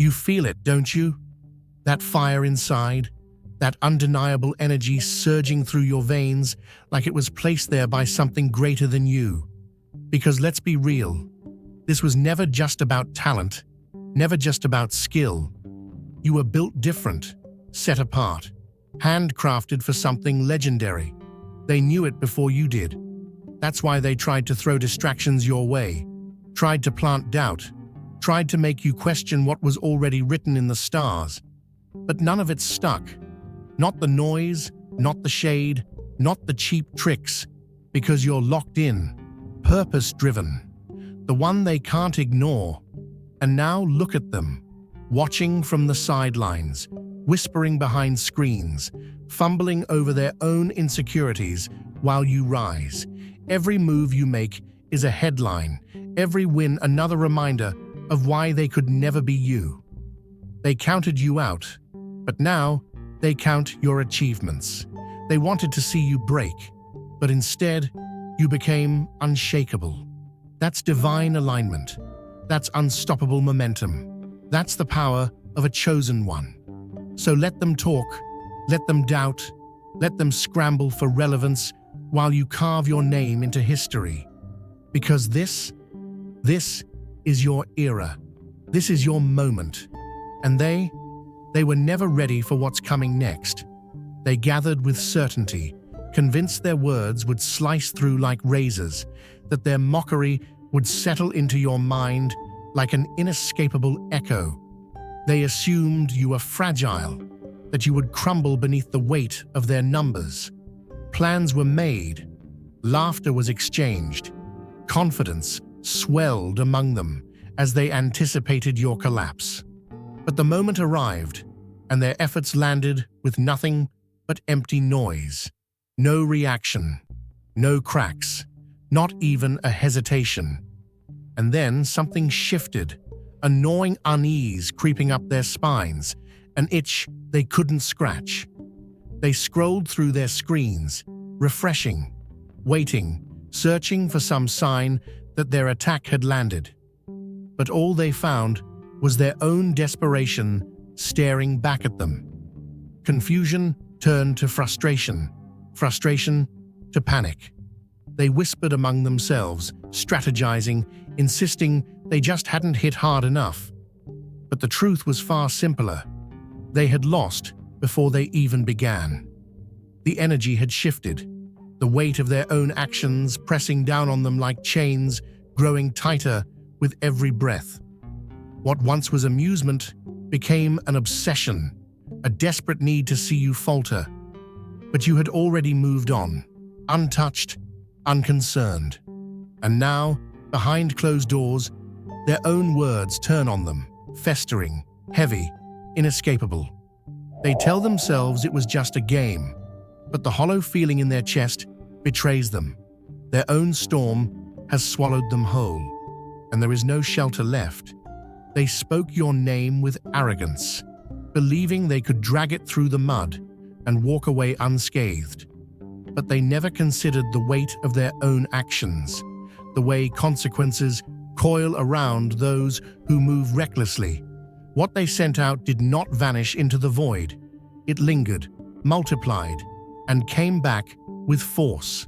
You feel it, don't you? That fire inside, that undeniable energy surging through your veins like it was placed there by something greater than you. Because let's be real, this was never just about talent, never just about skill. You were built different, set apart, handcrafted for something legendary. They knew it before you did. That's why they tried to throw distractions your way, tried to plant doubt, tried to make you question what was already written in the stars. But none of it stuck. Not the noise, not the shade, not the cheap tricks, because you're locked in, purpose-driven, the one they can't ignore. And now look at them, watching from the sidelines, whispering behind screens, fumbling over their own insecurities while you rise. Every move you make is a headline, every win another reminder of why they could never be you. They counted you out, but now they count your achievements. They wanted to see you break, but instead, you became unshakable. That's divine alignment. That's unstoppable momentum. That's the power of a chosen one. So let them talk, let them doubt, let them scramble for relevance while you carve your name into history. Because this is your era. This is your moment. And they were never ready for what's coming next. They gathered with certainty, convinced their words would slice through like razors, that their mockery would settle into your mind like an inescapable echo. They assumed you were fragile, that you would crumble beneath the weight of their numbers. Plans were made, laughter was exchanged, confidence swelled among them as they anticipated your collapse. But the moment arrived, and their efforts landed with nothing but empty noise. No reaction, no cracks, not even a hesitation. And then something shifted, a gnawing unease creeping up their spines, an itch they couldn't scratch. They scrolled through their screens, refreshing, waiting, searching for some sign that their attack had landed. But all they found was their own desperation staring back at them. Confusion turned to frustration, frustration to panic. They whispered among themselves, strategizing, insisting they just hadn't hit hard enough. But the truth was far simpler. They had lost before they even began. The energy had shifted, the weight of their own actions pressing down on them like chains, growing tighter with every breath. What once was amusement became an obsession, a desperate need to see you falter. But you had already moved on, untouched, unconcerned. And now, behind closed doors, their own words turn on them, festering, heavy, inescapable. They tell themselves it was just a game, but the hollow feeling in their chest betrays them. Their own storm has swallowed them whole, and there is no shelter left. They spoke your name with arrogance, believing they could drag it through the mud and walk away unscathed. But they never considered the weight of their own actions, the way consequences coil around those who move recklessly. What they sent out did not vanish into the void. It lingered, multiplied, and came back with force.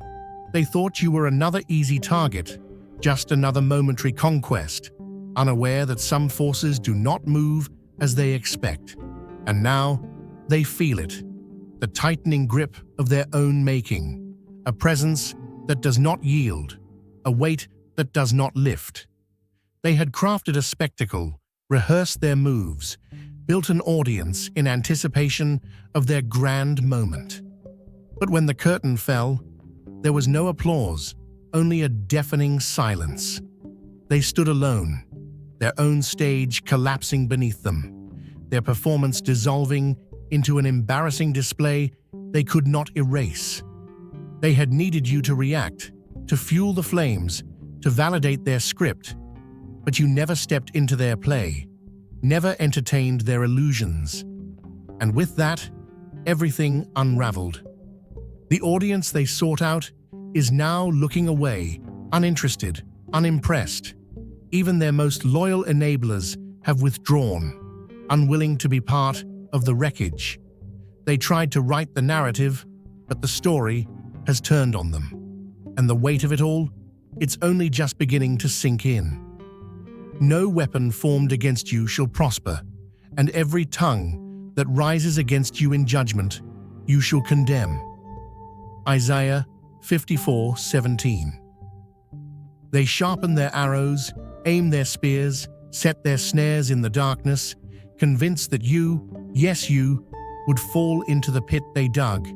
They thought you were another easy target, just another momentary conquest, unaware that some forces do not move as they expect. And now, they feel it, the tightening grip of their own making, a presence that does not yield, a weight that does not lift. They had crafted a spectacle, rehearsed their moves, built an audience in anticipation of their grand moment. But when the curtain fell, there was no applause, only a deafening silence. They stood alone, their own stage collapsing beneath them, their performance dissolving into an embarrassing display they could not erase. They had needed you to react, to fuel the flames, to validate their script, but you never stepped into their play, never entertained their illusions. And with that, everything unraveled. The audience they sought out is now looking away, uninterested, unimpressed. Even their most loyal enablers have withdrawn. unwilling to be part of the wreckage. They tried to write the narrative, but the story has turned on them. And the weight of it all, it's only just beginning to sink in. No weapon formed against you shall prosper, and every tongue that rises against you in judgment, you shall condemn. Isaiah 54:17. They sharpen their arrows, aim their spears, set their snares in the darkness, convinced that you, yes you, would fall into the pit they dug.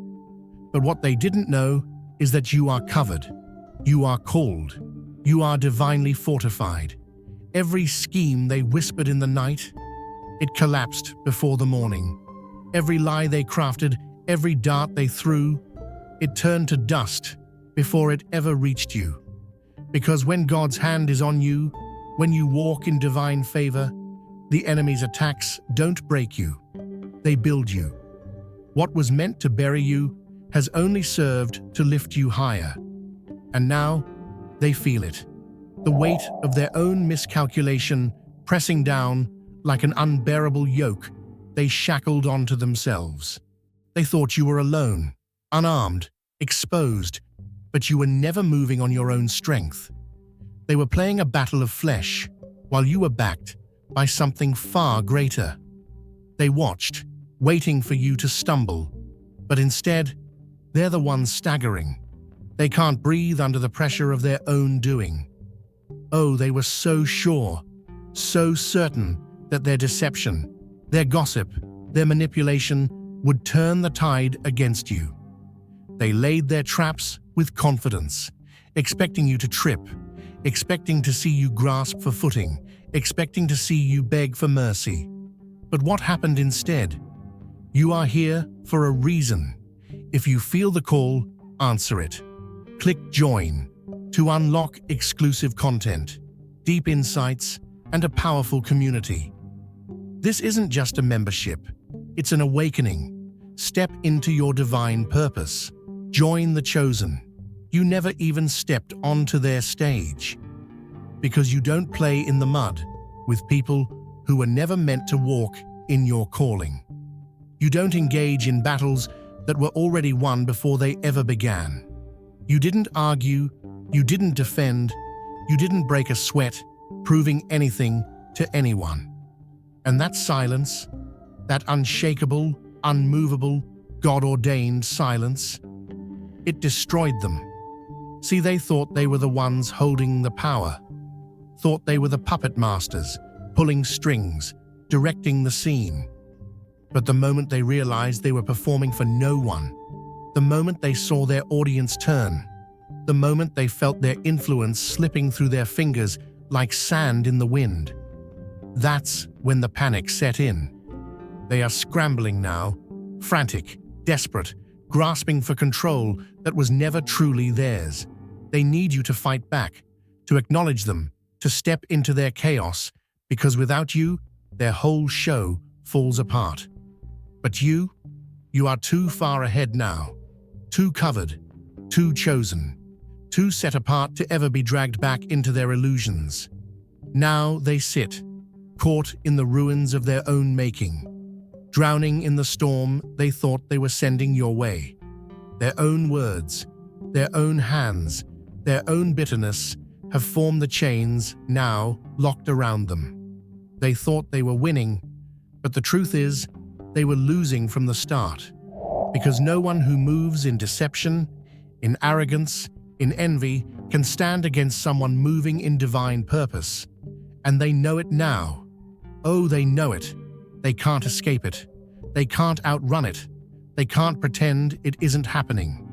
But what they didn't know is that you are covered, you are called, you are divinely fortified. Every scheme they whispered in the night, it collapsed before the morning. Every lie they crafted, every dart they threw, it turned to dust before it ever reached you. Because when God's hand is on you, when you walk in divine favor, the enemy's attacks don't break you, they build you. What was meant to bury you has only served to lift you higher. And now, they feel it. The weight of their own miscalculation pressing down like an unbearable yoke they shackled onto themselves. They thought you were alone, unarmed, exposed, but you were never moving on your own strength. They were playing a battle of flesh, while you were backed by something far greater. They watched, waiting for you to stumble, but instead, they're the ones staggering. They can't breathe under the pressure of their own doing. Oh, they were so sure, so certain that their deception, their gossip, their manipulation would turn the tide against you. They laid their traps with confidence, expecting you to trip, expecting to see you grasp for footing, expecting to see you beg for mercy. But what happened instead? You are here for a reason. If you feel the call, answer it. Click Join to unlock exclusive content, deep insights, and a powerful community. This isn't just a membership, it's an awakening. Step into your divine purpose. Join the chosen. You never even stepped onto their stage. Because you don't play in the mud with people who were never meant to walk in your calling. You don't engage in battles that were already won before they ever began. You didn't argue, you didn't defend, you didn't break a sweat, proving anything to anyone. And that silence, that unshakable, unmovable, God-ordained silence, it destroyed them. See, they thought they were the ones holding the power, thought they were the puppet masters, pulling strings, directing the scene. But the moment they realized they were performing for no one, the moment they saw their audience turn, the moment they felt their influence slipping through their fingers like sand in the wind, that's when the panic set in. They are scrambling now, frantic, desperate, grasping for control that was never truly theirs. They need you to fight back, to acknowledge them, to step into their chaos, because without you, their whole show falls apart. But you are too far ahead now, too covered, too chosen, too set apart to ever be dragged back into their illusions. Now they sit, caught in the ruins of their own making, drowning in the storm they thought they were sending your way. Their own words, their own hands, their own bitterness have formed the chains now locked around them. They thought they were winning, but the truth is, they were losing from the start. Because no one who moves in deception, in arrogance, in envy, can stand against someone moving in divine purpose. And they know it now. Oh, they know it. They can't escape it. They can't outrun it. They can't pretend it isn't happening.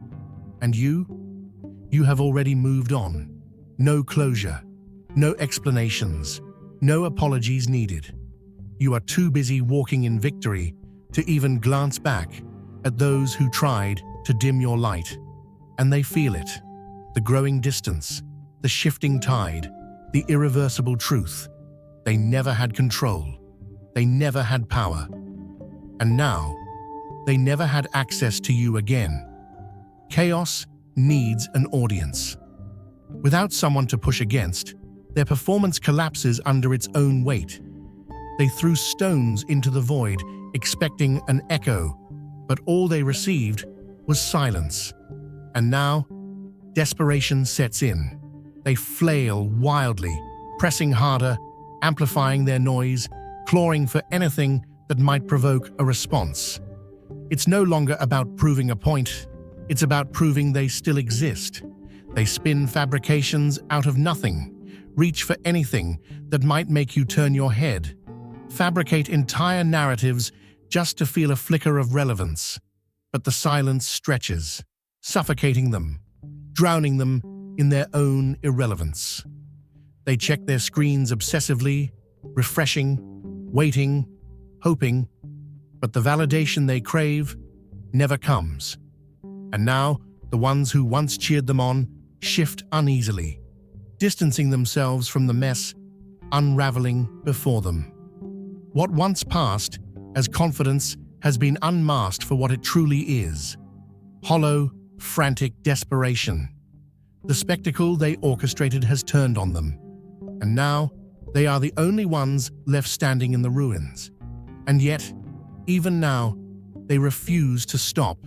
And you have already moved on. No closure, no explanations, no apologies needed. You are too busy walking in victory to even glance back at those who tried to dim your light. And they feel it, the growing distance, the shifting tide, the irreversible truth. They never had control. They never had power. And now, they never had access to you again. Chaos needs an audience. Without someone to push against, their performance collapses under its own weight. They threw stones into the void, expecting an echo, but all they received was silence. And now, desperation sets in. They flail wildly, pressing harder, amplifying their noise, clawing for anything that might provoke a response. It's no longer about proving a point, it's about proving they still exist. They spin fabrications out of nothing, reach for anything that might make you turn your head, fabricate entire narratives just to feel a flicker of relevance. But the silence stretches, suffocating them, drowning them in their own irrelevance. They check their screens obsessively, refreshing, waiting, hoping, but the validation they crave never comes. And now, the ones who once cheered them on shift uneasily, distancing themselves from the mess unraveling before them. What once passed as confidence has been unmasked for what it truly is: hollow, frantic desperation. The spectacle they orchestrated has turned on them, and now they are the only ones left standing in the ruins. And yet, even now, they refuse to stop,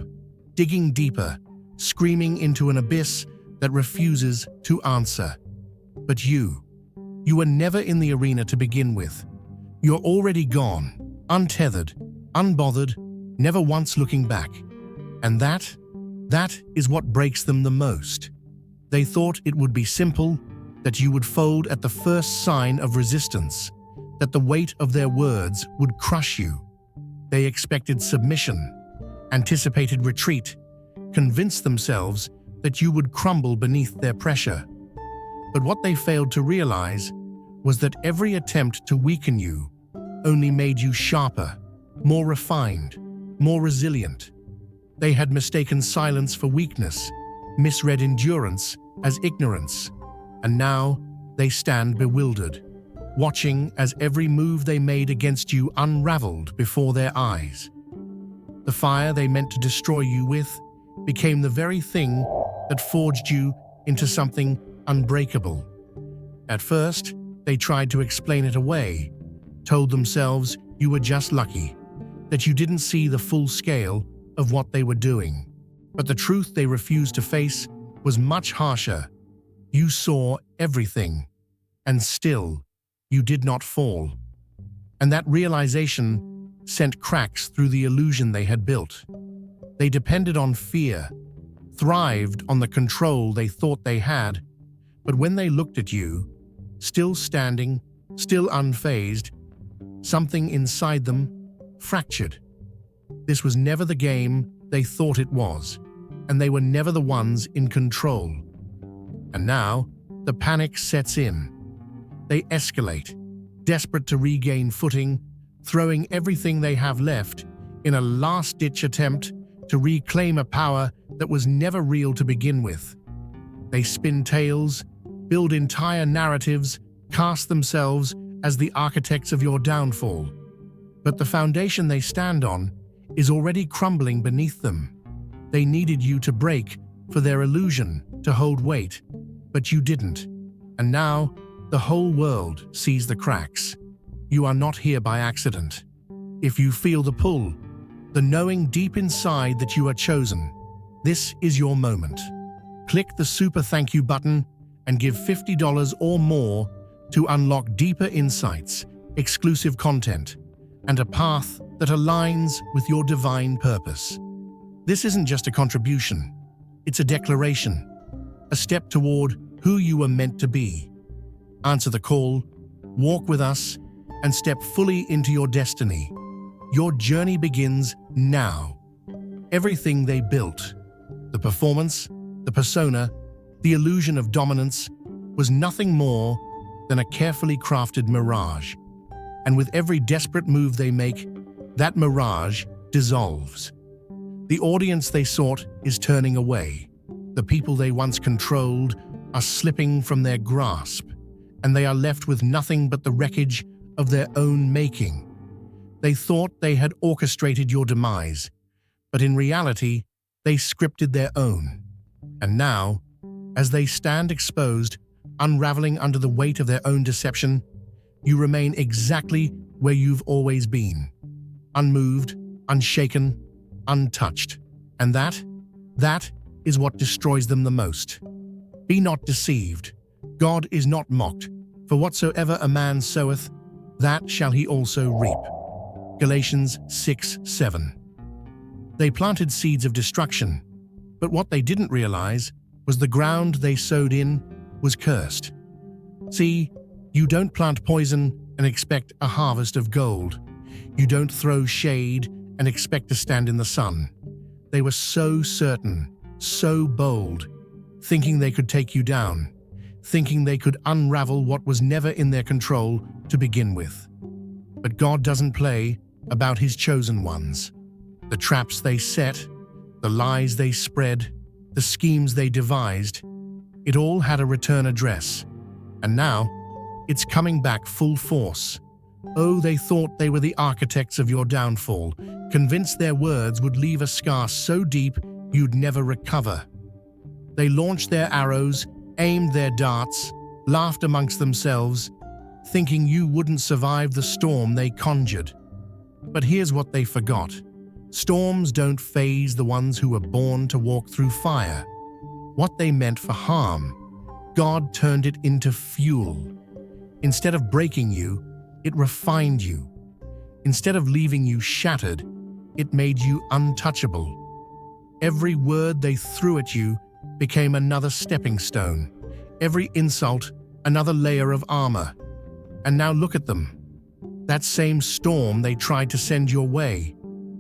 digging deeper, screaming into an abyss that refuses to answer. But you were never in the arena to begin with. You're already gone, untethered, unbothered, never once looking back. And that is what breaks them the most. They thought it would be simple, that you would fold at the first sign of resistance, that the weight of their words would crush you. They expected submission, anticipated retreat, convinced themselves that you would crumble beneath their pressure. But what they failed to realize was that every attempt to weaken you only made you sharper, more refined, more resilient. They had mistaken silence for weakness, misread endurance as ignorance, and now they stand bewildered, watching as every move they made against you unraveled before their eyes. The fire they meant to destroy you with became the very thing that forged you into something unbreakable. At first, they tried to explain it away, told themselves you were just lucky, that you didn't see the full scale of what they were doing. But the truth they refused to face was much harsher. You saw everything, and still, you did not fall. And that realization sent cracks through the illusion they had built. They depended on fear, thrived on the control they thought they had, but when they looked at you, still standing, still unfazed, something inside them fractured. This was never the game they thought it was, and they were never the ones in control. And now, the panic sets in. They escalate, desperate to regain footing, throwing everything they have left in a last-ditch attempt to reclaim a power that was never real to begin with. They spin tales, build entire narratives, cast themselves as the architects of your downfall. But the foundation they stand on is already crumbling beneath them. They needed you to break for their illusion to hold weight, but you didn't. And now, the whole world sees the cracks. You are not here by accident. If you feel the pull, the knowing deep inside that you are chosen, this is your moment. Click the super thank you button and give $50 or more to unlock deeper insights, exclusive content, and a path that aligns with your divine purpose. This isn't just a contribution, it's a declaration, a step toward who you were meant to be. Answer the call, walk with us, and step fully into your destiny. Your journey begins now. Everything they built, the performance, the persona, the illusion of dominance, was nothing more than a carefully crafted mirage. And with every desperate move they make, that mirage dissolves. The audience they sought is turning away. The people they once controlled are slipping from their grasp, and they are left with nothing but the wreckage of their own making. They thought they had orchestrated your demise, but in reality, they scripted their own. And now, as they stand exposed, unraveling under the weight of their own deception, You remain exactly where you've always been. Unmoved, unshaken, untouched. And that is what destroys them the most. Be not deceived. God is not mocked. For whatsoever a man soweth, that shall he also reap. Galatians 6:7. They planted seeds of destruction, but what they didn't realize was the ground they sowed in was cursed. See, you don't plant poison and expect a harvest of gold. You don't throw shade and expect to stand in the sun. They were so certain, so bold, thinking they could take you down, thinking they could unravel what was never in their control to begin with. But God doesn't play about his chosen ones. The traps they set, the lies they spread, the schemes they devised, it all had a return address. And now, it's coming back full force. Oh, they thought they were the architects of your downfall, convinced their words would leave a scar so deep you'd never recover. They launched their arrows, aimed their darts, laughed amongst themselves, thinking you wouldn't survive the storm they conjured. But here's what they forgot. Storms don't faze the ones who were born to walk through fire. What they meant for harm, God turned it into fuel. Instead of breaking you, it refined you. Instead of leaving you shattered, it made you untouchable. Every word they threw at you became another stepping stone. Every insult, another layer of armor. And now look at them. That same storm they tried to send your way,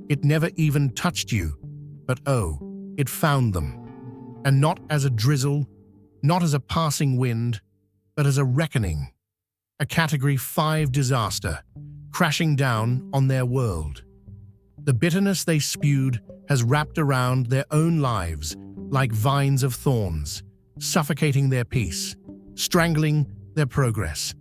it never even touched you, but oh, it found them. And not as a drizzle, not as a passing wind, but as a reckoning. A Category 5 disaster, crashing down on their world. The bitterness they spewed has wrapped around their own lives like vines of thorns, suffocating their peace, strangling their progress.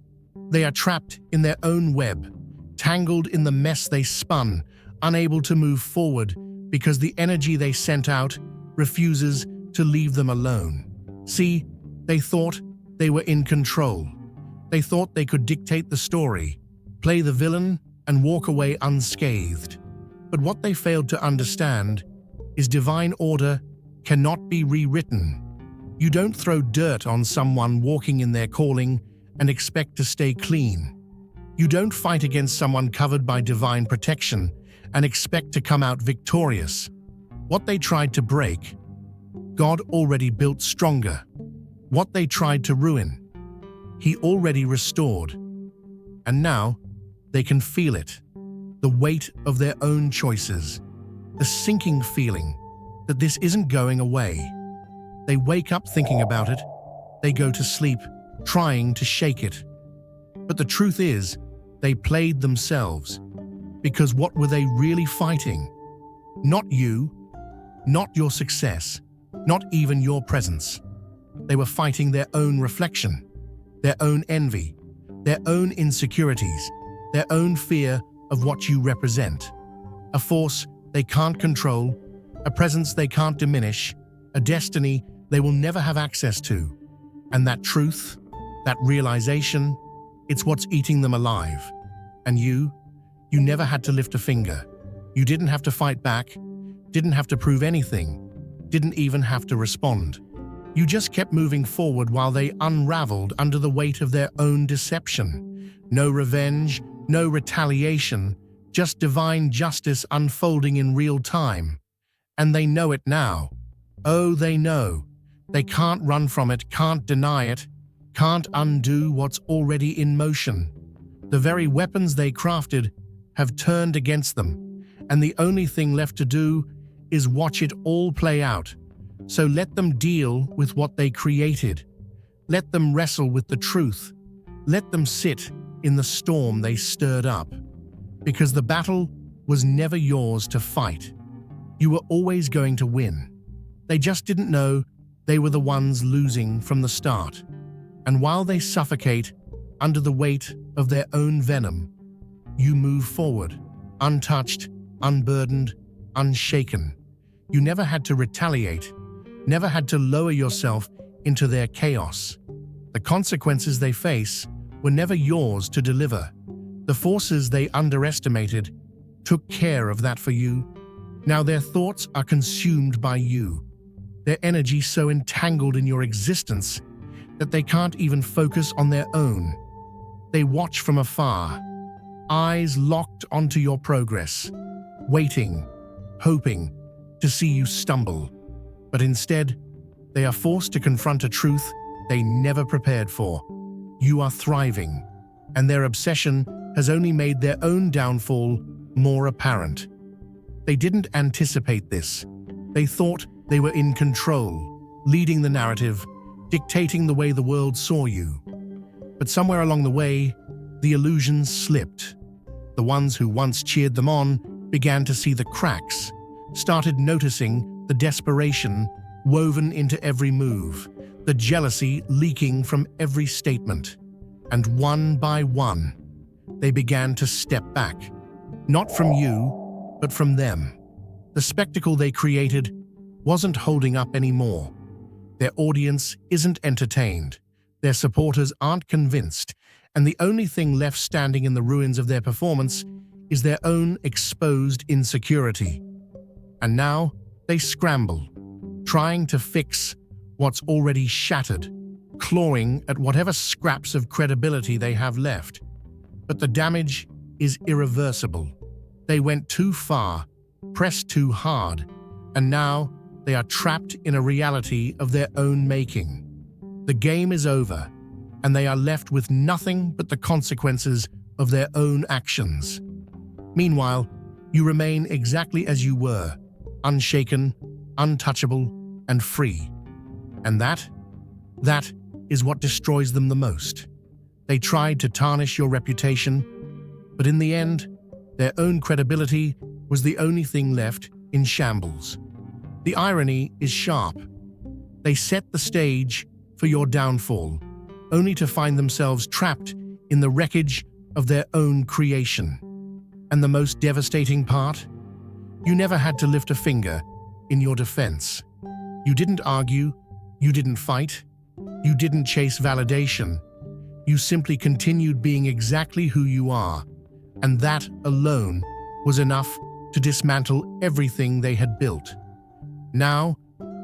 They are trapped in their own web, tangled in the mess they spun, unable to move forward because the energy they sent out refuses to leave them alone. See, they thought they were in control. They thought they could dictate the story, play the villain, and walk away unscathed. But what they failed to understand is divine order cannot be rewritten. You don't throw dirt on someone walking in their calling and expect to stay clean. You don't fight against someone covered by divine protection and expect to come out victorious. What they tried to break, God already built stronger. What they tried to ruin, He already restored. And now, they can feel it. The weight of their own choices. The sinking feeling that this isn't going away. They wake up thinking about it. They go to sleep, trying to shake it. But the truth is, they played themselves. Because what were they really fighting? Not you, not your success, not even your presence. They were fighting their own reflection, their own envy, their own insecurities, their own fear of what you represent. A force they can't control, a presence they can't diminish, a destiny they will never have access to. And that truth, that realization, it's what's eating them alive. And you never had to lift a finger. You didn't have to fight back, didn't have to prove anything, didn't even have to respond. You just kept moving forward while they unraveled under the weight of their own deception. No revenge, no retaliation, just divine justice unfolding in real time. And they know it now. Oh, they know. They can't run from it, can't deny it, can't undo what's already in motion. The very weapons they crafted have turned against them, and the only thing left to do is watch it all play out. So let them deal with what they created. Let them wrestle with the truth. Let them sit in the storm they stirred up. Because the battle was never yours to fight. You were always going to win. They just didn't know they were the ones losing from the start. And while they suffocate under the weight of their own venom, you move forward, untouched, unburdened, unshaken. You never had to retaliate, never had to lower yourself into their chaos. The consequences they face were never yours to deliver. The forces they underestimated took care of that for you. Now their thoughts are consumed by you, their energy so entangled in your existence that they can't even focus on their own. They watch from afar, eyes locked onto your progress, waiting, hoping to see you stumble. But instead, they are forced to confront a truth they never prepared for. You are thriving, and their obsession has only made their own downfall more apparent. They didn't anticipate this. They thought they were in control, leading the narrative, dictating the way the world saw you. But somewhere along the way, the illusions slipped. The ones who once cheered them on began to see the cracks, started noticing the desperation woven into every move, the jealousy leaking from every statement. And one by one, they began to step back, not from you, but from them. The spectacle they created wasn't holding up anymore. Their audience isn't entertained, their supporters aren't convinced, and the only thing left standing in the ruins of their performance is their own exposed insecurity. And now they scramble, trying to fix what's already shattered, clawing at whatever scraps of credibility they have left. But the damage is irreversible. They went too far, pressed too hard, and now they are trapped in a reality of their own making. The game is over, and they are left with nothing but the consequences of their own actions. Meanwhile, you remain exactly as you were, unshaken, untouchable, and free. And that is what destroys them the most. They tried to tarnish your reputation, but in the end, their own credibility was the only thing left in shambles. The irony is sharp. They set the stage for your downfall, only to find themselves trapped in the wreckage of their own creation. And the most devastating part? You never had to lift a finger in your defense. You didn't argue, you didn't fight, you didn't chase validation. You simply continued being exactly who you are, and that alone was enough to dismantle everything they had built. Now,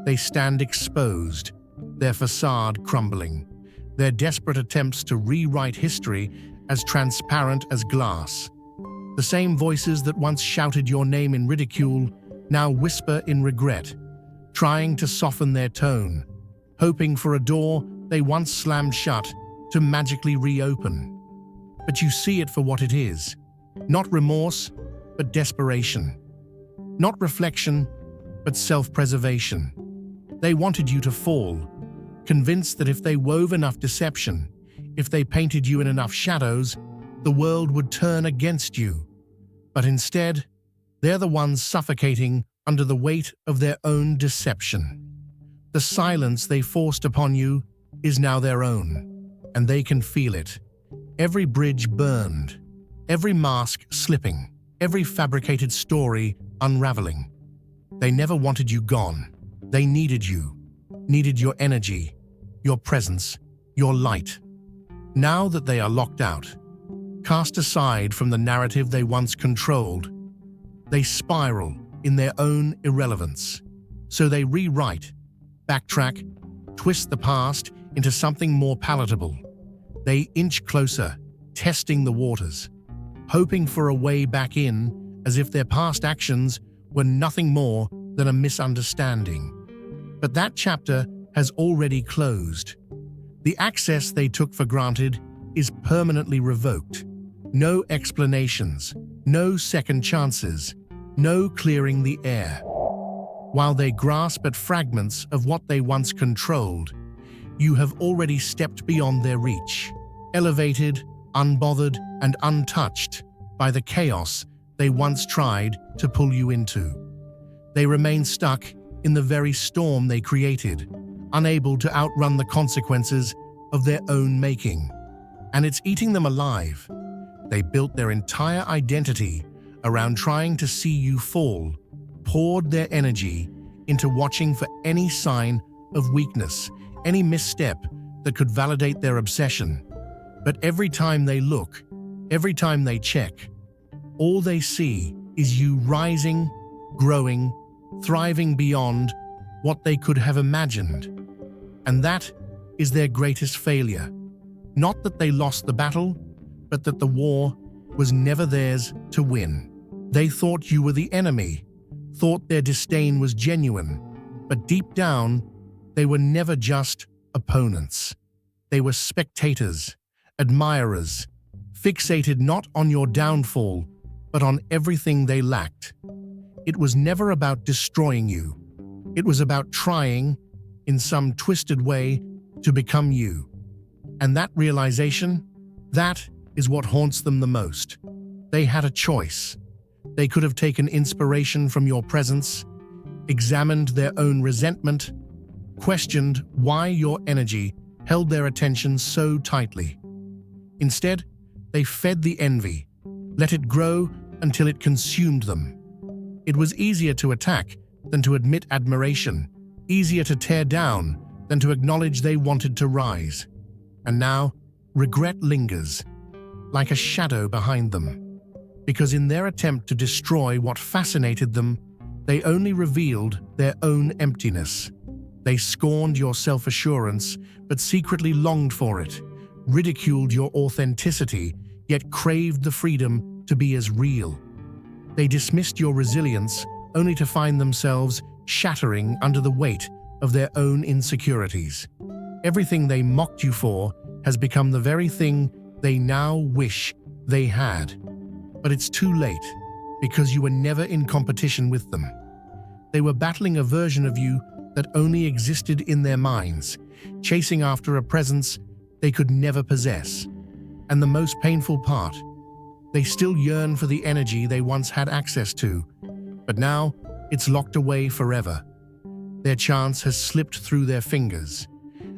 they stand exposed, their facade crumbling, their desperate attempts to rewrite history as transparent as glass. The same voices that once shouted your name in ridicule now whisper in regret, trying to soften their tone, hoping for a door they once slammed shut to magically reopen. But you see it for what it is, not remorse, but desperation. Not reflection, but self-preservation. They wanted you to fall, convinced that if they wove enough deception, if they painted you in enough shadows, the world would turn against you. But instead, they're the ones suffocating under the weight of their own deception. The silence they forced upon you is now their own, and they can feel it. Every bridge burned, every mask slipping, every fabricated story unraveling. They never wanted you gone. They needed you, needed your energy, your presence, your light. Now that they are locked out, cast aside from the narrative they once controlled, they spiral in their own irrelevance. So they rewrite, backtrack, twist the past into something more palatable. They inch closer, testing the waters, hoping for a way back in, as if their past actions were nothing more than a misunderstanding. But that chapter has already closed. The access they took for granted is permanently revoked. No explanations, no second chances, no clearing the air. While they grasp at fragments of what they once controlled, you have already stepped beyond their reach, elevated, unbothered, and untouched by the chaos they once tried to pull you into. They remain stuck in the very storm they created, unable to outrun the consequences of their own making. And it's eating them alive. They built their entire identity around trying to see you fall, poured their energy into watching for any sign of weakness, any misstep that could validate their obsession. But every time they look, every time they check, all they see is you rising, growing, thriving beyond what they could have imagined. And that is their greatest failure. Not that they lost the battle, but that the war was never theirs to win. They thought you were the enemy, thought their disdain was genuine, but deep down, they were never just opponents. They were spectators, admirers, fixated not on your downfall, but on everything they lacked. It was never about destroying you. It was about trying, in some twisted way, to become you. And that realization, that is what haunts them the most. They had a choice. They could have taken inspiration from your presence, examined their own resentment, questioned why your energy held their attention so tightly. Instead, they fed the envy, let it grow until it consumed them. It was easier to attack than to admit admiration, easier to tear down than to acknowledge they wanted to rise. And now, regret lingers, like a shadow behind them, because in their attempt to destroy what fascinated them, they only revealed their own emptiness. They scorned your self-assurance, but secretly longed for it, ridiculed your authenticity, yet craved the freedom to be as real. They dismissed your resilience, only to find themselves shattering under the weight of their own insecurities. Everything they mocked you for has become the very thing they now wish they had. But it's too late, because you were never in competition with them. They were battling a version of you that only existed in their minds, chasing after a presence they could never possess. And the most painful part, they still yearn for the energy they once had access to, but now it's locked away forever. Their chance has slipped through their fingers,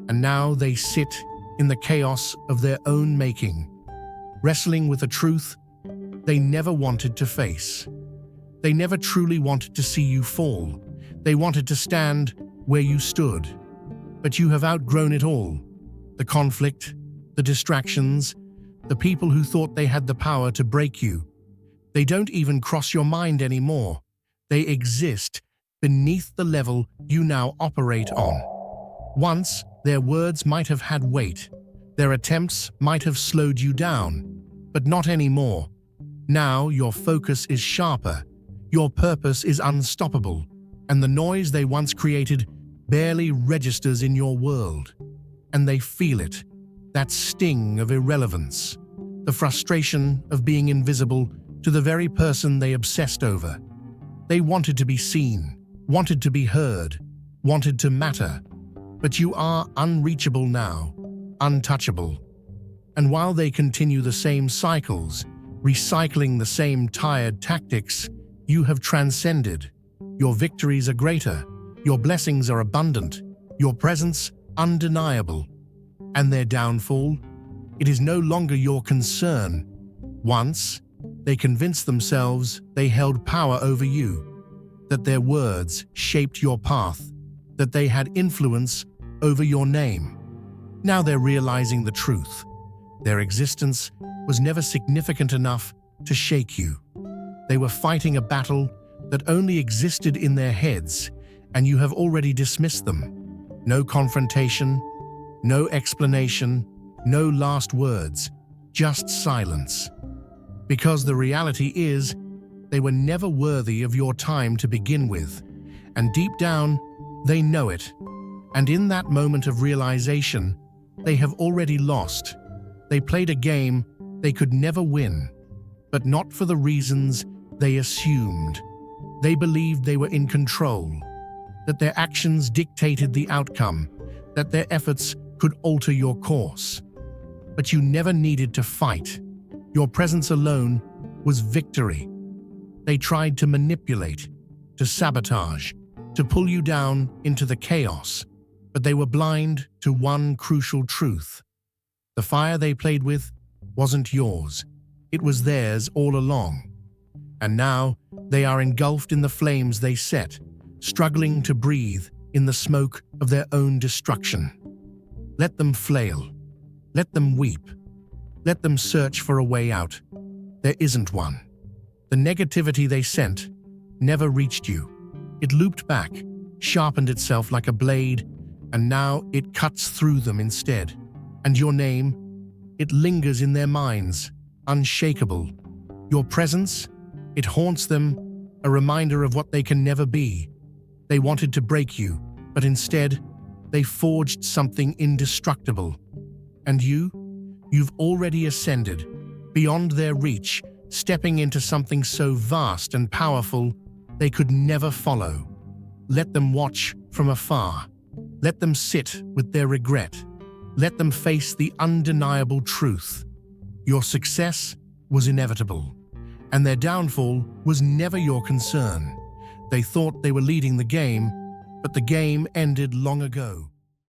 and now they sit in the chaos of their own making, wrestling with a truth they never wanted to face. They never truly wanted to see you fall. They wanted to stand where you stood. But you have outgrown it all. The conflict, the distractions, the people who thought they had the power to break you. They don't even cross your mind anymore. They exist beneath the level you now operate on. Once, their words might have had weight. Their attempts might have slowed you down, but not anymore. Now your focus is sharper, your purpose is unstoppable, and the noise they once created barely registers in your world. And they feel it, that sting of irrelevance, the frustration of being invisible to the very person they obsessed over. They wanted to be seen, wanted to be heard, wanted to matter, but you are unreachable now, untouchable. And while they continue the same cycles, recycling the same tired tactics, you have transcended. Your victories are greater, your blessings are abundant, your presence undeniable. And their downfall, it is no longer your concern. Once, they convinced themselves they held power over you, that their words shaped your path, that they had influence over your name. Now they're realizing the truth. Their existence was never significant enough to shake you. They were fighting a battle that only existed in their heads, and you have already dismissed them. No confrontation, no explanation, no last words, just silence. Because the reality is, they were never worthy of your time to begin with, and deep down, they know it. And in that moment of realization, they have already lost. They played a game they could never win, but not for the reasons they assumed. They believed they were in control, that their actions dictated the outcome, that their efforts could alter your course. But you never needed to fight. Your presence alone was victory. They tried to manipulate, to sabotage, to pull you down into the chaos, but they were blind to one crucial truth. The fire they played with wasn't yours. It was theirs all along. And now they are engulfed in the flames they set, struggling to breathe in the smoke of their own destruction. Let them flail. Let them weep. Let them search for a way out. There isn't one. The negativity they sent never reached you. It looped back, sharpened itself like a blade, and now it cuts through them instead. And your name, it lingers in their minds, unshakable. Your presence, it haunts them, a reminder of what they can never be. They wanted to break you, but instead, they forged something indestructible. And you've already ascended, beyond their reach, stepping into something so vast and powerful they could never follow. Let them watch from afar. Let them sit with their regret. Let them face the undeniable truth. Your success was inevitable, and their downfall was never your concern. They thought they were leading the game, but the game ended long ago.